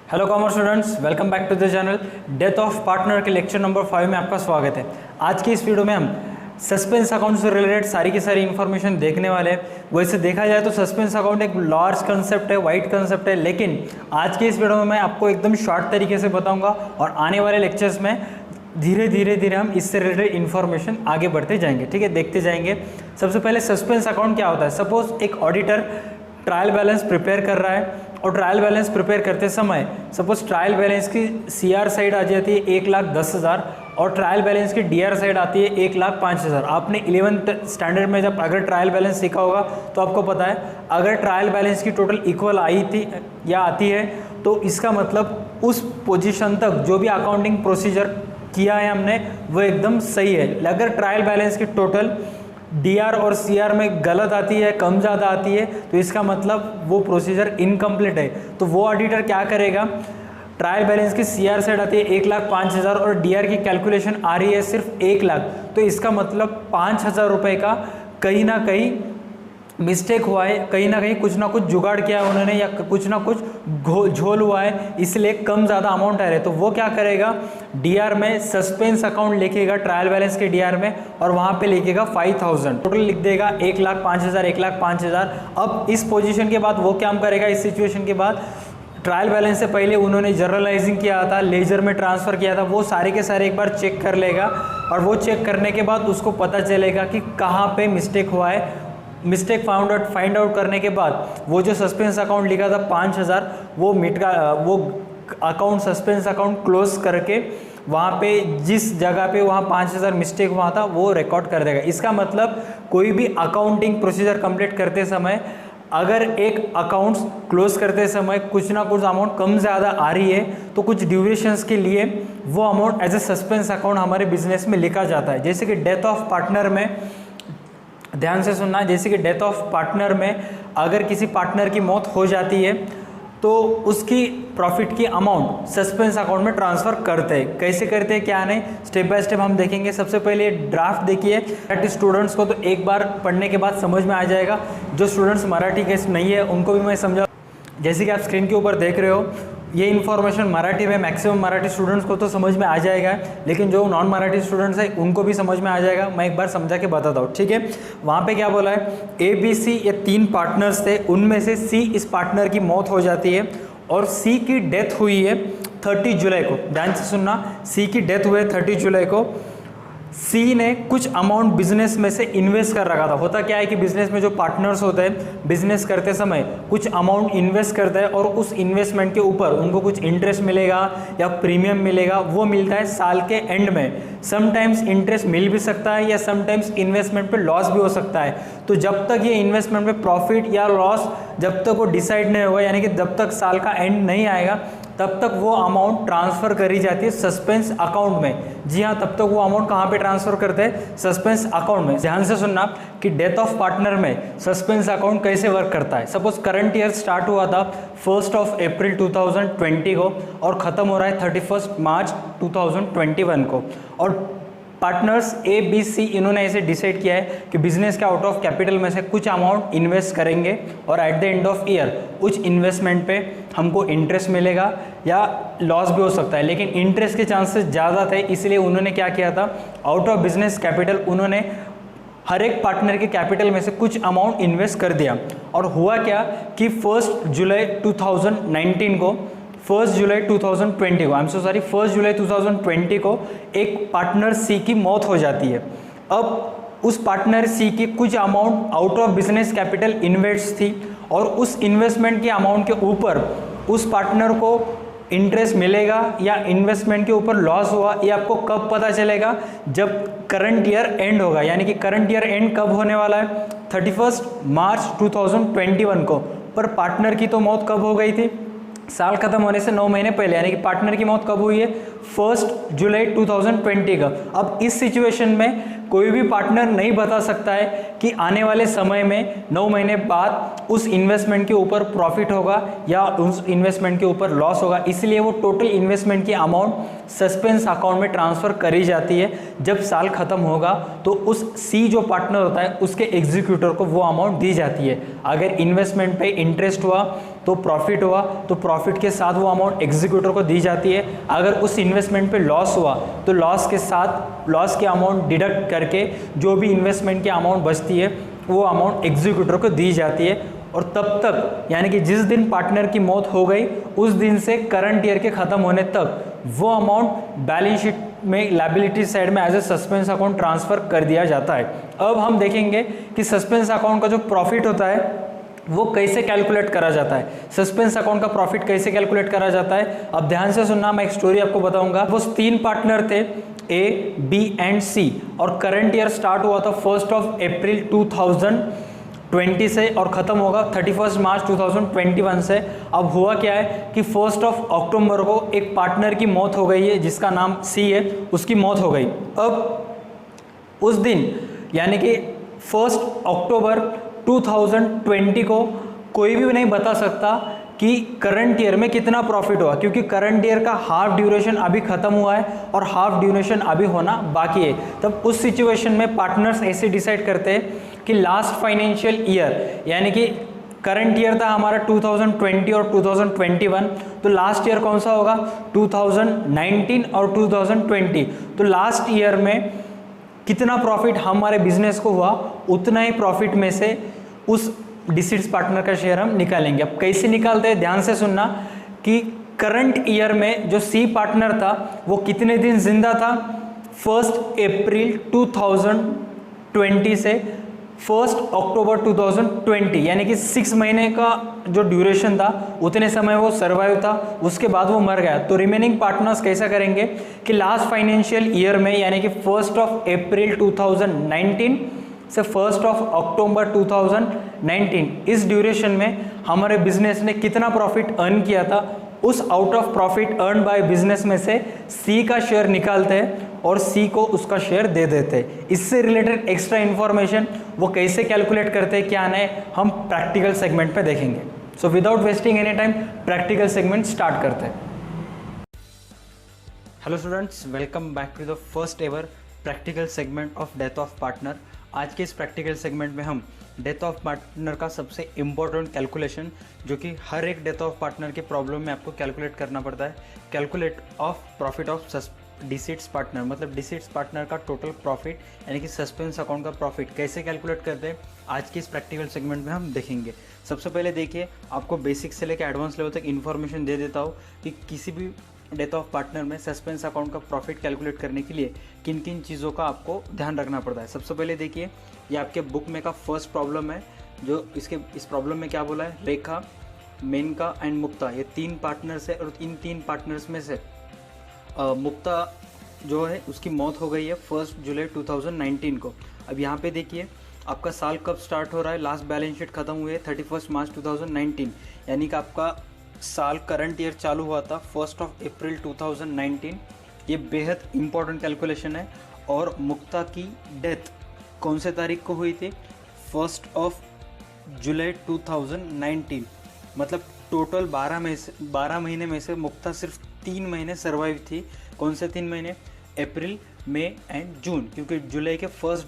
Hello commerce students, welcome back to the channel. Death of partner के lecture number 5 में आपका स्वागत है। आज की इस वीडियो में हम सस्पेंस अकाउंट से रिलेटेड सारी की सारी इन्फॉर्मेशन देखने वाले हैं। वैसे देखा जाए तो सस्पेंस अकाउंट एक लार्ज कंसेप्ट है, वाइड कंसेप्ट है, लेकिन आज की इस वीडियो में मैं आपको एकदम शॉर्ट तरीके से बताऊंगा और आने वाले लेक्चर्स में धीरे धीरे हम इससे रिलेटेड इन्फॉर्मेशन आगे बढ़ते जाएंगे। ठीक है, देखते जाएंगे। सबसे पहले सस्पेंस अकाउंट क्या होता है। सपोज एक ऑडिटर ट्रायल बैलेंस प्रिपेयर कर रहा है और ट्रायल बैलेंस प्रिपेयर करते समय सपोज ट्रायल बैलेंस की सीआर साइड आ जाती है 1,10,000 और ट्रायल बैलेंस की डीआर साइड आती है 1,05,000। आपने 11th स्टैंडर्ड में जब अगर ट्रायल बैलेंस सीखा होगा तो आपको पता है, अगर ट्रायल बैलेंस की टोटल इक्वल आई थी या आती है तो इसका मतलब उस पोजीशन तक जो भी अकाउंटिंग प्रोसीजर किया है हमने वो एकदम सही है। अगर ट्रायल बैलेंस की टोटल डीआर और सीआर में गलत आती है, कम ज़्यादा आती है, तो इसका मतलब वो प्रोसीजर इनकम्प्लीट है। तो वो ऑडिटर क्या करेगा, ट्रायल बैलेंस की सीआर साइड आती है 1,05,000 और डीआर की कैलकुलेशन आ रही है सिर्फ 1,00,000, तो इसका मतलब 5,000 रुपये का कहीं ना कहीं मिस्टेक हुआ है, कहीं ना कहीं कुछ ना कुछ जुगाड़ किया है उन्होंने या कुछ ना कुछ झोल हुआ है, इसलिए कम ज़्यादा अमाउंट आ रहा है। तो वो क्या करेगा, डीआर में सस्पेंस अकाउंट लिखेगा ट्रायल बैलेंस के डीआर में और वहाँ पे लिखेगा 5,000, टोटल लिख देगा 1,05,000 1,05,000। अब इस पोजीशन के बाद वो क्या करेगा, इस सिचुएशन के बाद ट्रायल बैलेंस से पहले उन्होंने जर्नलाइजिंग किया था, लेजर में ट्रांसफ़र किया था, वो सारे के सारे एक बार चेक कर लेगा और वो चेक करने के बाद उसको पता चलेगा कि कहाँ पे मिस्टेक हुआ है। मिस्टेक फाइंड आउट करने के बाद वो जो सस्पेंस अकाउंट लिखा था 5,000 वो वो अकाउंट सस्पेंस अकाउंट क्लोज करके वहाँ पे जिस जगह पे वहाँ 5,000 मिस्टेक हुआ था वो रिकॉर्ड कर देगा। इसका मतलब कोई भी अकाउंटिंग प्रोसीजर कंप्लीट करते समय अगर एक अकाउंट्स क्लोज करते समय कुछ ना कुछ अमाउंट कम ज़्यादा आ रही है तो कुछ ड्यूरेशंस के लिए वो amount as a suspense account हमारे बिजनेस में लिखा जाता है। जैसे कि डेथ ऑफ पार्टनर में, ध्यान से सुनना, जैसे कि डेथ ऑफ पार्टनर में अगर किसी पार्टनर की मौत हो जाती है तो उसकी प्रॉफिट की अमाउंट सस्पेंस अकाउंट में ट्रांसफ़र करते हैं। कैसे करते हैं क्या नहीं, स्टेप बाय स्टेप हम देखेंगे। सबसे पहले ड्राफ्ट देखिए, मराठी स्टूडेंट्स को तो एक बार पढ़ने के बाद समझ में आ जाएगा। जो स्टूडेंट्स मराठी के नहीं है उनको भी मैं समझा, जैसे कि आप स्क्रीन के ऊपर देख रहे हो ये इन्फॉर्मेशन मराठी में, मैक्सिमम मराठी स्टूडेंट्स को तो समझ में आ जाएगा, लेकिन जो नॉन मराठी स्टूडेंट्स हैं उनको भी समझ में आ जाएगा। मैं एक बार समझा के बताता हूँ, ठीक है। वहाँ पे क्या बोला है, ए बी सी ये 3 पार्टनर्स थे, उनमें से सी इस पार्टनर की मौत हो जाती है और सी की डेथ हुई है 30 जुलाई को। ध्यान से सुनना, सी की डेथ हुई है 30 जुलाई को। सी ने कुछ अमाउंट बिजनेस में से इन्वेस्ट कर रखा था। होता क्या है कि बिजनेस में जो पार्टनर्स होते हैं बिजनेस करते समय कुछ अमाउंट इन्वेस्ट करते हैं और उस इन्वेस्टमेंट के ऊपर उनको कुछ इंटरेस्ट मिलेगा या प्रीमियम मिलेगा, वो मिलता है साल के एंड में। समटाइम्स इंटरेस्ट मिल भी सकता है या समटाइम्स इन्वेस्टमेंट पे लॉस भी हो सकता है। तो जब तक ये इन्वेस्टमेंट पे प्रॉफिट या लॉस जब तक वो डिसाइड नहीं होगा, यानी कि जब तक साल का एंड नहीं आएगा तब तक वो अमाउंट ट्रांसफ़र करी जाती है सस्पेंस अकाउंट में। जी हाँ, तब तक वो अमाउंट कहाँ पे ट्रांसफ़र करते हैं, सस्पेंस अकाउंट में। ध्यान से सुनना कि डेथ ऑफ पार्टनर में सस्पेंस अकाउंट कैसे वर्क करता है। सपोज करंट ईयर स्टार्ट हुआ था 1 अप्रैल 2020 को और ख़त्म हो रहा है 31 मार्च 2021 को, और पार्टनर्स ए बी सी इन्होंने ऐसे डिसाइड किया है कि बिजनेस के आउट ऑफ कैपिटल में से कुछ अमाउंट इन्वेस्ट करेंगे और at the end of year उस इन्वेस्टमेंट पे हमको इंटरेस्ट मिलेगा या लॉस भी हो सकता है, लेकिन इंटरेस्ट के चांसेस ज़्यादा थे। इसलिए उन्होंने क्या किया था, आउट ऑफ बिजनेस कैपिटल उन्होंने हर एक पार्टनर के कैपिटल में से कुछ अमाउंट इन्वेस्ट कर दिया। और हुआ क्या कि 1 जुलाई 2019 को 1 जुलाई 2020 को, आई एम सो सॉरी 1 जुलाई 2020 को एक पार्टनर सी की मौत हो जाती है। अब उस पार्टनर सी की कुछ amount out of business capital invest थी और उस इन्वेस्टमेंट के अमाउंट के ऊपर उस पार्टनर को इंटरेस्ट मिलेगा या इन्वेस्टमेंट के ऊपर लॉस हुआ, ये आपको कब पता चलेगा, जब करंट ईयर एंड होगा। यानी कि करंट ईयर एंड कब होने वाला है, 31 मार्च 2021 को। पर पार्टनर की तो मौत कब हो गई थी, साल खत्म होने से 9 महीने पहले, यानी कि पार्टनर की मौत कब हुई है, 1 जुलाई 2020 का। अब इस सिचुएशन में कोई भी पार्टनर नहीं बता सकता है कि आने वाले समय में 9 महीने बाद उस इन्वेस्टमेंट के ऊपर प्रॉफिट होगा या उस इन्वेस्टमेंट के ऊपर लॉस होगा, इसलिए वो टोटल इन्वेस्टमेंट की अमाउंट सस्पेंस अकाउंट में ट्रांसफर करी जाती है। जब साल खत्म होगा तो उस सी जो पार्टनर होता है उसके एग्जीक्यूटर को वो अमाउंट दी जाती है। अगर इन्वेस्टमेंट पे इंटरेस्ट हुआ तो प्रॉफिट हुआ तो प्रॉफिट के साथ वो अमाउंट एग्जीक्यूटर को दी जाती है। अगर उस इन्वेस्टमेंट पे लॉस हुआ तो लॉस के साथ लॉस के अमाउंट डिडक्ट करके जो भी इन्वेस्टमेंट की अमाउंट बचती है वो अमाउंट एग्जीक्यूटर को दी जाती है। और तब तक यानी कि जिस दिन पार्टनर की मौत हो गई उस दिन से करंट ईयर के ख़त्म होने तक वो अमाउंट बैलेंस शीट में लायबिलिटी साइड में as a suspense account transfer कर दिया जाता है। अब हम देखेंगे कि सस्पेंस अकाउंट का जो प्रॉफिट होता है वो कैसे कैलकुलेट करा जाता है। सस्पेंस अकाउंट का प्रॉफिट कैसे कैलकुलेट करा जाता है, अब ध्यान से सुनना, मैं एक स्टोरी आपको बताऊंगा। वो 3 पार्टनर थे ए, बी एंड सी, और करंट ईयर स्टार्ट हुआ था 1 अप्रैल 2020 से और ख़त्म होगा 31 मार्च 2021 से। अब हुआ क्या है कि 1 अक्टूबर को एक पार्टनर की मौत हो गई है जिसका नाम सी है, उसकी मौत हो गई। अब उस दिन यानी कि 1 अक्टूबर 2020 को कोई भी नहीं बता सकता कि करंट ईयर में कितना प्रॉफिट हुआ, क्योंकि करंट ईयर का हाफ ड्यूरेशन अभी खत्म हुआ है और हाफ ड्यूरेशन अभी होना बाकी है। तब उस सिचुएशन में पार्टनर्स ऐसे डिसाइड करते हैं कि लास्ट फाइनेंशियल ईयर यानी कि करंट ईयर था हमारा 2020 और 2021, तो लास्ट ईयर कौन सा होगा 2019 और 2020। तो लास्ट ईयर में कितना प्रॉफिट हमारे बिजनेस को हुआ उतना ही प्रॉफिट में से उस डिसीड्स पार्टनर का शेयर हम निकालेंगे। अब कैसे निकालते हैं, ध्यान से सुनना कि करंट ईयर में जो सी पार्टनर था वो कितने दिन जिंदा था, 1 अप्रैल 2020 से 1 अक्टूबर 2020, यानी कि 6 महीने का जो ड्यूरेशन था उतने समय वो सर्वाइव था, उसके बाद वो मर गया। तो रिमेनिंग पार्टनर्स कैसा करेंगे कि लास्ट फाइनेंशियल ईयर में यानी कि 1 अप्रैल 2019 से 1 अक्टूबर 2019 इस ड्यूरेशन में हमारे बिजनेस ने कितना प्रॉफिट अर्न किया था, उस out of profit earn by business में से सी का शेयर निकालते हैं और सी को उसका शेयर दे देते हैं। इससे रिलेटेड एक्स्ट्रा इन्फॉर्मेशन वो कैसे कैलकुलेट करते हैं क्या है हम प्रैक्टिकल सेगमेंट पे देखेंगे। So without wasting any time practical segment start करते हैं। Hello students, welcome back to the first ever practical segment of death of partner. आज के इस प्रैक्टिकल सेगमेंट में हम डेथ ऑफ पार्टनर का सबसे इम्पोर्टेंट कैलकुलेशन जो कि हर एक डेथ ऑफ पार्टनर के प्रॉब्लम में आपको कैलकुलेट करना पड़ता है, calculate of profit of deceased partner, मतलब डिसीड्स पार्टनर का टोटल प्रॉफिट यानी कि सस्पेंस अकाउंट का प्रॉफिट कैसे कैलकुलेट करते हैं आज के इस प्रैक्टिकल सेगमेंट में हम देखेंगे। सबसे पहले देखिए, आपको बेसिक से लेकर एडवांस लेवल तक इन्फॉर्मेशन दे देता हूँ कि किसी भी डेथ ऑफ पार्टनर में सस्पेंस अकाउंट का प्रॉफिट कैलकुलेट करने के लिए किन किन चीज़ों का आपको ध्यान रखना पड़ता है। सबसे पहले देखिए, ये आपके बुक में का फर्स्ट प्रॉब्लम है, जो इस प्रॉब्लम में क्या बोला है, रेखा, मेनका एंड मुक्ता, ये 3 पार्टनर्स है और इन 3 पार्टनर्स में से मुक्ता जो है उसकी मौत हो गई है 1 जुलाई 2019 को। अब यहाँ पे देखिए आपका साल कब स्टार्ट हो रहा है, लास्ट बैलेंस शीट खत्म हुई है 31 मार्च 2019, यानी कि आपका साल करंट ईयर चालू हुआ था 1 अप्रैल 2019। ये बेहद इंपॉर्टेंट कैलकुलेशन है। और मुक्ता की डेथ कौन से तारीख को हुई थी, 1 जुलाई 2019, मतलब टोटल 12 महीने में से मुक्ता सिर्फ 3 महीने सर्वाइव थी। कौन से 3 महीने, अप्रैल, मई एंड जून, क्योंकि जुलाई के फर्स्ट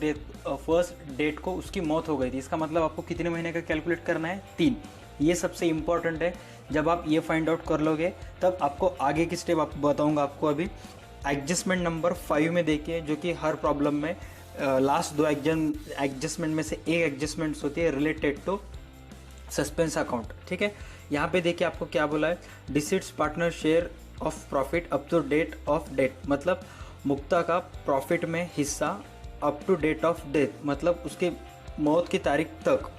डेट को उसकी मौत हो गई थी। इसका मतलब आपको कितने महीने का कैलकुलेट करना है, 3। ये सबसे इम्पॉर्टेंट है। जब आप ये फाइंड आउट कर लोगे तब आपको आगे की स्टेप आपको बताऊंगा। आपको अभी एडजस्टमेंट नंबर 5 में देखिए, जो कि हर प्रॉब्लम में लास्ट 2 एडजस्टमेंट में से एक एडजस्टमेंट्स होती है रिलेटेड टू सस्पेंस अकाउंट, ठीक है। यहाँ पे देखिए आपको क्या बोला है, deceased partner share of profit up to date of death, मतलब मुक्ता का प्रॉफिट में हिस्सा up to date of death, मतलब उसके मौत की तारीख तक,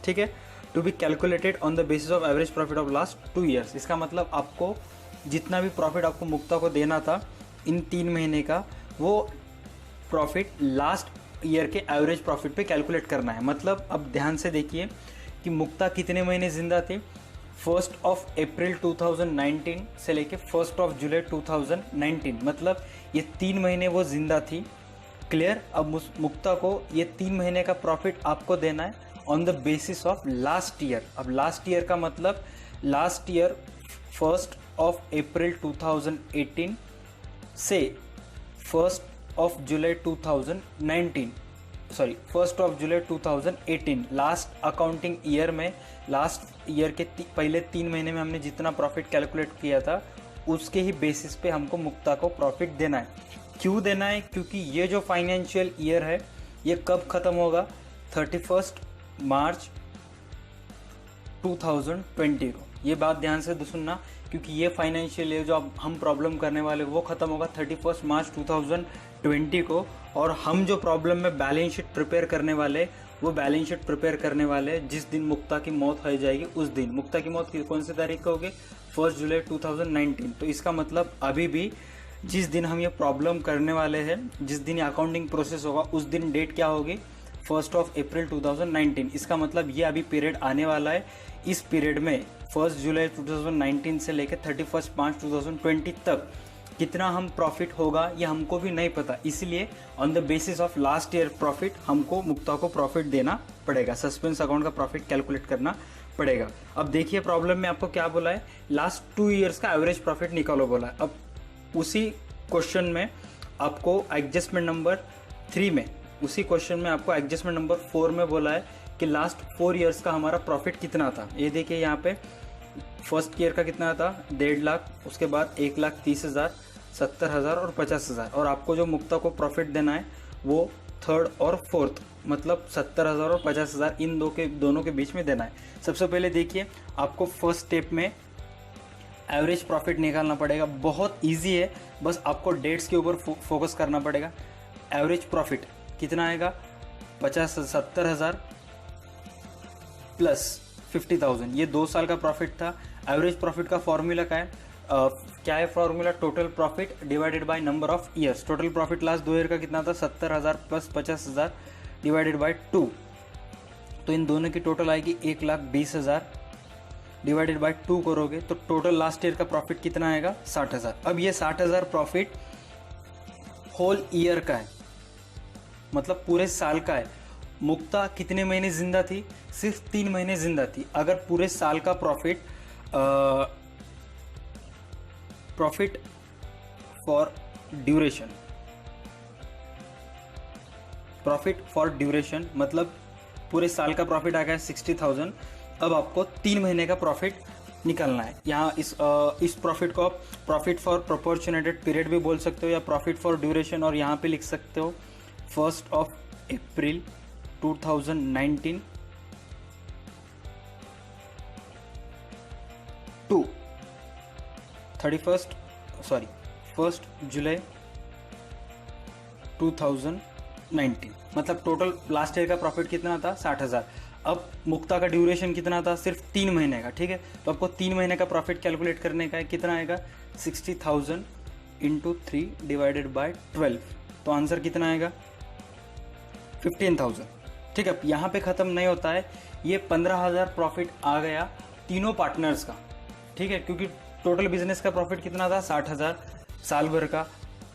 ठीक है, to be calculated on the basis of average profit of last 2 years. इसका मतलब आपको जितना भी प्रॉफिट आपको मुक्ता को देना था इन 3 महीने का, वो प्रॉफिट लास्ट ईयर के एवरेज प्रॉफिट पे कैलकुलेट करना है। मतलब अब ध्यान से देखिए कि मुक्ता कितने महीने जिंदा थे, 1 अप्रैल 2019 से लेके 1 जुलाई 2019, मतलब ये 3 महीने वो जिंदा थी। क्लियर। अब मुक्ता को ये 3 महीने का प्रॉफिट आपको देना है on the basis of last year. अब लास्ट ईयर का मतलब लास्ट ईयर 1 अप्रैल 2018 से 1 जुलाई 2019, सॉरी 1 जुलाई 2018, लास्ट अकाउंटिंग ईयर में, लास्ट ईयर के पहले 3 महीने में हमने जितना प्रॉफिट कैलकुलेट किया था उसके ही बेसिस पे हमको मुक्ता को प्रॉफिट देना है। क्यों देना है? क्योंकि ये जो फाइनेंशियल ईयर है ये कब ख़त्म होगा? 31 मार्च 2020 को। ये बात ध्यान से सुनना, क्योंकि ये फाइनेंशियल ईयर जो अब हम प्रॉब्लम करने वाले वो ख़त्म होगा 31 मार्च 2020 को। और हम जो प्रॉब्लम में बैलेंस शीट प्रिपेयर करने वाले, वो बैलेंस शीट प्रिपेयर करने वाले जिस दिन मुक्ता की मौत हो जाएगी उस दिन। मुक्ता की मौत कौन सी तारीख को होगी? 1 जुलाई 2019। तो इसका मतलब अभी भी जिस दिन हम ये प्रॉब्लम करने वाले हैं, जिस दिन अकाउंटिंग प्रोसेस होगा उस दिन डेट क्या होगी? 1 अप्रैल 2019। इसका मतलब ये अभी पीरियड आने वाला है। इस पीरियड में 1 जुलाई 2019 से लेकर 31 मार्च 2020 तक कितना हम प्रॉफिट होगा ये हमको भी नहीं पता। इसलिए on the basis of last year profit हमको मुक्ता को प्रॉफिट देना पड़ेगा, सस्पेंस अकाउंट का प्रॉफिट कैलकुलेट करना पड़ेगा। अब देखिए प्रॉब्लम में आपको क्या बोला है, लास्ट 2 ईयर्स का एवरेज प्रॉफिट निकालो बोला है। अब उसी क्वेश्चन में आपको एडजस्टमेंट नंबर 3 में, उसी क्वेश्चन में आपको एडजस्टमेंट नंबर 4 में बोला है कि लास्ट 4 ईयर्स का हमारा प्रॉफिट कितना था। ये देखिए यहाँ पे फर्स्ट ईयर का कितना था? 1.5 लाख, उसके बाद 1,30,000, 70,000 और 50,000। और आपको जो मुक्ता को प्रॉफिट देना है वो थर्ड और फोर्थ, मतलब 70,000 और 50,000, इन दोनों के बीच में देना है। सबसे पहले देखिए आपको फर्स्ट स्टेप में एवरेज प्रॉफिट निकालना पड़ेगा। बहुत इजी है, बस आपको डेट्स के ऊपर फोकस करना पड़ेगा। एवरेज प्रॉफिट कितना आएगा? 70,000 प्लस 50,000, ये 2 साल का प्रॉफिट था। एवरेज प्रॉफिट का फॉर्मूला क्या है formula? Total profit divided by number of years. Total profit last 2 year का कितना था? 70,000 प्लस 50,000 डिवाइडेड बाय 2। तो इन दोनों की टोटल आएगी 1,20,000 डिवाइडेड बाय 2 करोगे तो टोटल लास्ट ईयर का प्रॉफिट कितना आएगा? 60,000। अब ये 60,000 प्रॉफिट होल ईयर का है, मतलब पूरे साल का है। मुक्ता कितने महीने जिंदा थी? सिर्फ 3 महीने जिंदा थी। अगर पूरे साल का प्रॉफिट फॉर ड्यूरेशन, मतलब पूरे साल का प्रॉफिट आ गया 60,000। अब आपको 3 महीने का प्रॉफिट निकालना है। यहाँ इस प्रॉफिट को आप प्रॉफिट फॉर प्रोपोर्शनेटेड पीरियड भी बोल सकते हो या प्रॉफिट फॉर ड्यूरेशन, और यहाँ पे लिख सकते हो 1 अप्रैल 2019 टू 1 जुलाई 2019, मतलब टोटल लास्ट ईयर का प्रॉफिट कितना था? 60,000। अब मुक्ता का ड्यूरेशन कितना था? सिर्फ 3 महीने का। ठीक है, तो आपको 3 महीने का प्रॉफिट कैलकुलेट करने का है। कितना आएगा? 60,000 इंटू 3 डिवाइडेड बाय 12। तो आंसर कितना आएगा? 15,000। ठीक है, यहाँ पे ख़त्म नहीं होता है। ये 15,000 प्रॉफिट आ गया तीनों पार्टनर्स का। ठीक है, क्योंकि टोटल बिजनेस का प्रॉफिट कितना था? 60,000 साल भर का।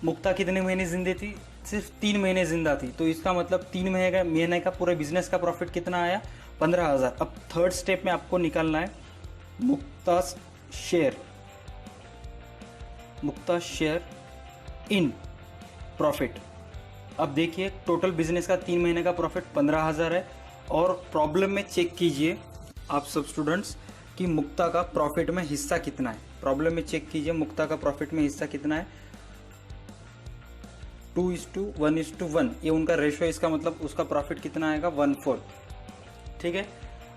मुक्ता कितने महीने जिंदे थी? सिर्फ 3 महीने जिंदा थी। तो इसका मतलब 3 महीने का पूरे बिजनेस का प्रॉफिट कितना आया? 15,000। अब थर्ड स्टेप में आपको निकालना है मुक्ता शेयर इन प्रॉफिट। अब देखिए टोटल बिजनेस का 3 महीने का प्रॉफिट 15,000 है। और प्रॉब्लम में चेक कीजिए आप सब स्टूडेंट्स कि मुक्ता का प्रॉफिट में हिस्सा कितना है। प्रॉब्लम में चेक कीजिए मुक्ता का प्रॉफिट में हिस्सा कितना है? 2:1:1। ये उनका रेशो, इसका मतलब उसका प्रॉफिट कितना आएगा? 1/4। ठीक है,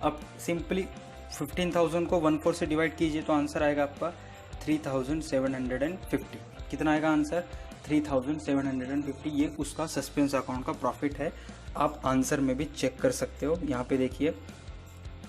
अब सिंपली 15,000 को 1/4 से डिवाइड कीजिए तो आंसर आएगा आपका 3,750। कितना आएगा आंसर? 3,750। ये उसका सस्पेंस अकाउंट का प्रॉफिट है। आप आंसर में भी चेक कर सकते हो। यहाँ पे देखिए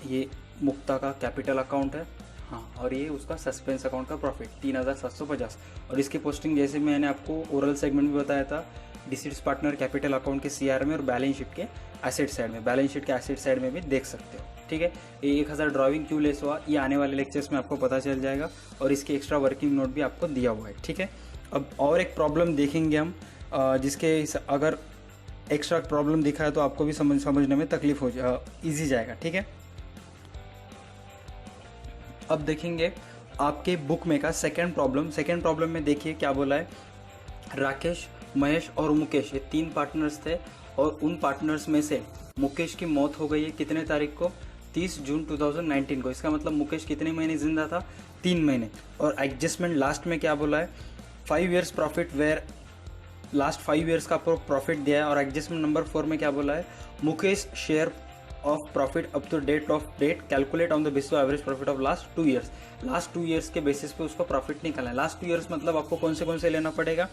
ये मुक्ता का कैपिटल अकाउंट है, हाँ, और ये उसका सस्पेंस अकाउंट का प्रॉफिट 3,750। और इसकी पोस्टिंग जैसे मैंने आपको ओरल सेगमेंट में बताया था, डिसीट्स पार्टनर कैपिटल अकाउंट के CR में और बैलेंस शीट के एसेट साइड में, बैलेंस शीट के एसेट साइड में भी देख सकते हो। ठीक है, ये 1000 ड्राइंग क्यों लेस हुआ ये आने वाले लेक्चर्स में आपको पता चल जाएगा, और इसके एक्स्ट्रा वर्किंग नोट भी आपको दिया हुआ है। ठीक है, अब और एक प्रॉब्लम देखेंगे हम, जिसके अगर एक्स्ट्रा प्रॉब्लम दिखा है तो आपको भी समझने में तकलीफ हो ईजी जाएगा। ठीक है, अब देखेंगे आपके बुक में का सेकेंड प्रॉब्लम में देखिए क्या बोला है। राकेश, महेश और मुकेश ये 3 पार्टनर्स थे, और उन पार्टनर्स में से मुकेश की मौत हो गई है कितने तारीख को, 30 जून 2019 को। इसका मतलब मुकेश कितने महीने जिंदा था, 3 महीने। और एडजस्टमेंट लास्ट में क्या बोला है, 5 years profit where, last 5 years का आपको प्रॉफिट दिया है। और एडजस्टमेंट नंबर 4 में क्या बोला है, Mukesh share of profit up to date of date calculate on the basis of average profit of last 2 years. Last 2 years के बेसिस पे उसको प्रॉफिट निकालना है। लास्ट 2 ईयर्स मतलब आपको कौन से लेना पड़ेगा,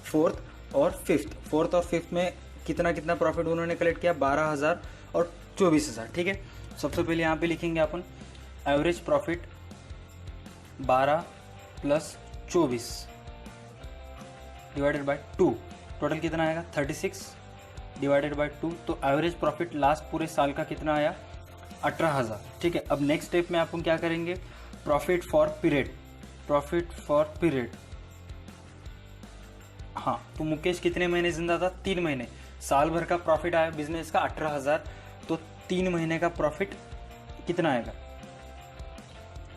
4th और 5th में कितना प्रॉफिट उन्होंने कलेक्ट किया, 12,000 और 24,000। ठीक है, सबसे पहले यहाँ पे लिखेंगे अपन average profit 12 + 24 divided by 2, total कितना आएगा 36 डिवाइडेड बाय 2। तो एवरेज प्रॉफिट लास्ट पूरे साल का कितना आया, 18,000। ठीक है, अब नेक्स्ट स्टेप में अपन क्या करेंगे, प्रॉफिट फॉर पीरियड। हाँ, तो मुकेश कितने महीने जिंदा था, 3 महीने। साल भर का प्रॉफिट आया बिजनेस का 18,000, तो 3 महीने का प्रॉफिट कितना आएगा,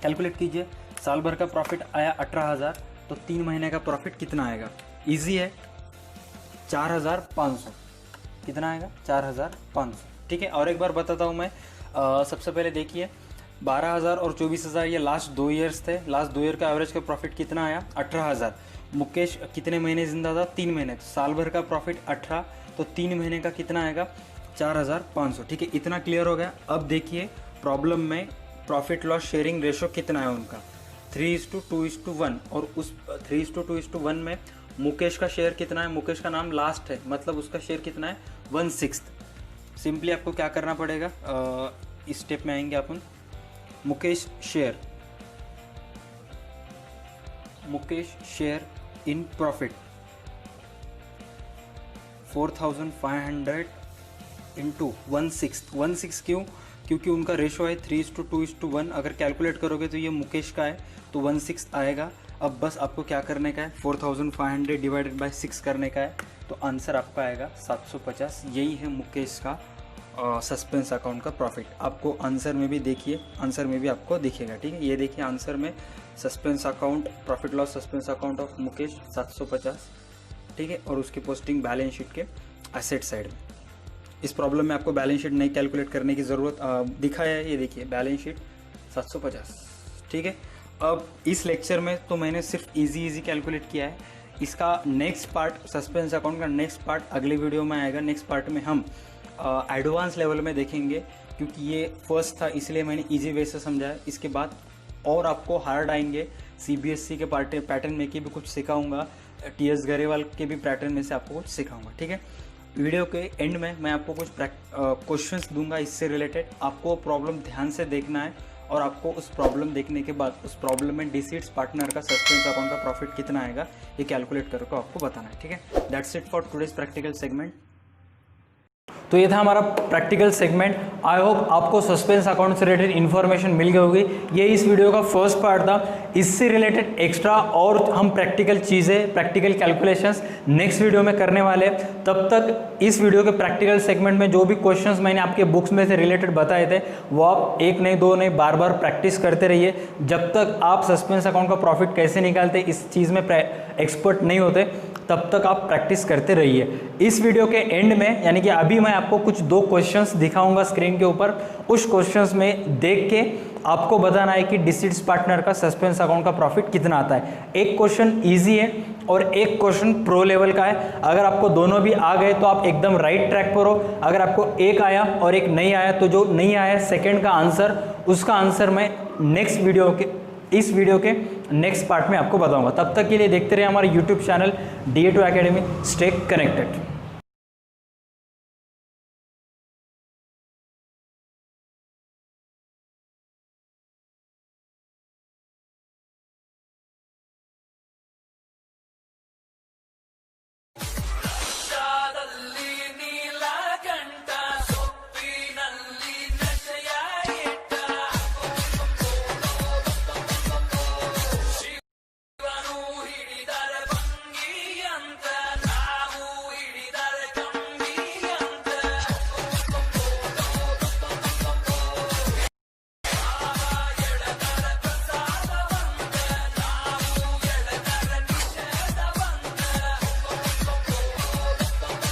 कैलकुलेट कीजिए। साल भर का प्रॉफिट आया 18,000, तो 3 महीने का प्रॉफिट कितना आएगा, इजी है, 4,500। कितना आएगा, 4,500। ठीक है, और एक बार बताता हूँ मैं, सबसे पहले देखिए 12,000 और 24,000 ये लास्ट 2 ईयर्स थे। लास्ट 2 ईयर का एवरेज का प्रॉफिट कितना आया, 18,000। मुकेश कितने महीने जिंदा था, 3 महीने। तो साल भर का प्रॉफिट 18, तो 3 महीने का कितना आएगा, 4,500। ठीक है, इतना क्लियर हो गया। अब देखिए प्रॉब्लम में प्रॉफिट लॉस शेयरिंग रेशो कितना है उनका, 3:2:1। और उस 3:2:1 में मुकेश का शेयर कितना है, मुकेश का नाम लास्ट है, मतलब उसका शेयर कितना है, 1/6। सिंपली आपको क्या करना पड़ेगा, इस स्टेप में आएंगे अपन, Mukesh share in profit 4,500 into 1/6 क्यों, क्योंकि उनका रेशो है 3:2:1। अगर कैलकुलेट करोगे तो ये मुकेश का है, तो 1/6 आएगा। अब बस आपको क्या करने का है, 4,500 डिवाइडेड बाय 6 करने का है, तो आंसर आपका आएगा 750। यही है मुकेश का सस्पेंस अकाउंट का प्रॉफिट। आपको आंसर में भी देखिए, आंसर में भी आपको दिखेगा। ठीक है, ये देखिए आंसर में suspense account, profit loss suspense account of Mukesh 750। ठीक है, और उसकी पोस्टिंग बैलेंस शीट के एसेट साइड में। इस प्रॉब्लम में आपको बैलेंस शीट नहीं कैलकुलेट करने की ज़रूरत दिखाया है, ये देखिए बैलेंस शीट 750। ठीक है, अब इस लेक्चर में तो मैंने सिर्फ इजी कैलकुलेट किया है। इसका नेक्स्ट पार्ट, सस्पेंस अकाउंट का नेक्स्ट पार्ट अगले वीडियो में आएगा। नेक्स्ट पार्ट में हम एडवांस लेवल में देखेंगे, क्योंकि ये फर्स्ट था इसलिए मैंने इजी वे से समझाया। इसके बाद और आपको हार्ड आएंगे, CBSE के पैटर्न में की भी कुछ सिखाऊंगा, TS गरेवाल के भी पैटर्न में से आपको कुछ सिखाऊंगा। ठीक है, वीडियो के एंड में मैं आपको कुछ क्वेश्चंस दूंगा इससे रिलेटेड। आपको प्रॉब्लम ध्यान से देखना है, और आपको उस प्रॉब्लम देखने के बाद उस प्रॉब्लम में डिसीट्स पार्टनर का सस्पेंस अकाउंट का प्रॉफिट कितना आएगा ये कैलकुलेट करके आपको बताना है। ठीक है, that's it for today's practical segment. तो ये था हमारा प्रैक्टिकल सेगमेंट। आई होप आपको सस्पेंस अकाउंट से रिलेटेड इन्फॉर्मेशन मिल गई होगी। ये इस वीडियो का फर्स्ट पार्ट था। इससे रिलेटेड एक्स्ट्रा और हम प्रैक्टिकल चीज़ें, प्रैक्टिकल कैलकुलेशंस नेक्स्ट वीडियो में करने वाले। तब तक इस वीडियो के प्रैक्टिकल सेगमेंट में जो भी क्वेश्चंस मैंने आपके बुक्स में से रिलेटेड बताए थे वो आप एक नहीं दो नहीं बार बार प्रैक्टिस करते रहिए। जब तक आप सस्पेंस अकाउंट का प्रॉफिट कैसे निकालते इस चीज़ में एक्सपर्ट नहीं होते तब तक आप प्रैक्टिस करते रहिए। इस वीडियो के एंड में, यानी कि अभी मैं आपको कुछ 2 क्वेश्चंस दिखाऊंगा स्क्रीन के ऊपर। उस क्वेश्चंस में देख के आपको बताना है कि डिसीट्स पार्टनर का सस्पेंस अकाउंट का प्रॉफिट कितना आता है। एक क्वेश्चन इजी है और एक क्वेश्चन प्रो लेवल का है। अगर आपको दोनों भी आ गए तो आप एकदम राइट ट्रैक पर हो। अगर आपको एक आया और एक नहीं आया तो जो नहीं आया सेकेंड का आंसर, उसका आंसर मैं नेक्स्ट वीडियो के, इस वीडियो के नेक्स्ट पार्ट में आपको बताऊंगा। तब तक के लिए देखते रहिए हमारे YouTube channel DA2 Academy। Stay connected.